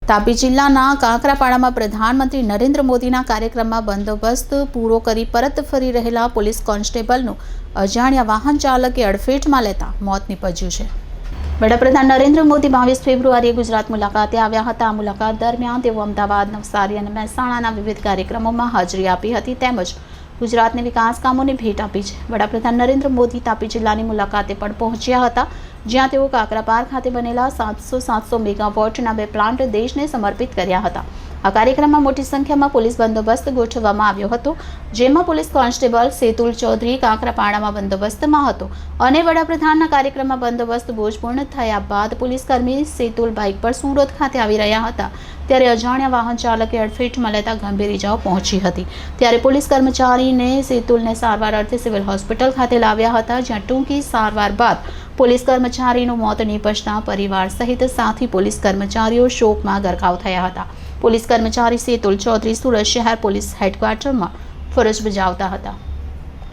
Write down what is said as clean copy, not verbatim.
તાપી જિલ્લાના કાંકરાપાડામાં પ્રધાનમંત્રી નરેન્દ્ર મોદીના કાર્યક્રમમાં બંદોબસ્ત પૂરો કરી પરત ફરી રહેલા પોલીસ કોન્સ્ટેબલનું અજાણ્યા વાહન ચાલકે અડફેટમાં લેતા મોત નીપજ્યું છે। વડાપ્રધાન નરેન્દ્ર મોદી 22 ફેબ્રુઆરીએ ગુજરાત મુલાકાતે આવ્યા હતા। આ મુલાકાત દરમિયાન તેઓ અમદાવાદ, નવસારી અને મહેસાણાના વિવિધ કાર્યક્રમોમાં હાજરી આપી હતી તેમજ ગુજરાતને વિકાસ કામોની ભેટ આપી છે। વડાપ્રધાન નરેન્દ્ર મોદી તાપી જિલ્લાની મુલાકાતે પણ પહોંચ્યા હતા, જ્યાં તેઓ કાકરાપાર ખાતે બનેલા 700 મેગાવોટના 2 પ્લાન્ટ દેશને સમર્પિત કર્યા હતા। આ કાર્યક્રમમાં મોટી સંખ્યામાં પોલીસ બંદોબસ્ત ગોઠવવામાં આવ્યો હતો, જેમાં પોલીસ કોન્સ્ટેબલ સેતુલ ચૌધરી કાકરાપાડામાં બંદોબસ્તમાં હતો અને વડાપ્રધાનના કાર્યક્રમમાં બંદોબસ્ત બોજ પૂર્ણ થયા બાદ પોલીસકર્મી સેતુલ બાઇક પર સુરત ખાતે આવી રહ્યા હતા ત્યારે અજાણ્યા વાહન ચાલકે અડફેટમાં લેતા ગંભીર ઇજાઓ પહોંચી હતી। ત્યારે પોલીસ કર્મચારીને સેતુલને સારવાર અર્થે સિવિલ હોસ્પિટલ ખાતે લાવ્યા હતા, જ્યાં ટૂંકી સારવાર બાદ પોલીસ કર્મચારીનું મોત નીપજતા પરિવાર સહિત સાથી પોલીસ કર્મચારીઓ શોકમાં ગરકાવ થયા હતા। પોલીસ કર્મચારી સેતુલ ચૌધરી સુરત શહેર પોલીસ હેડક્વાર્ટરમાં ફરજ બજાવતા હતા।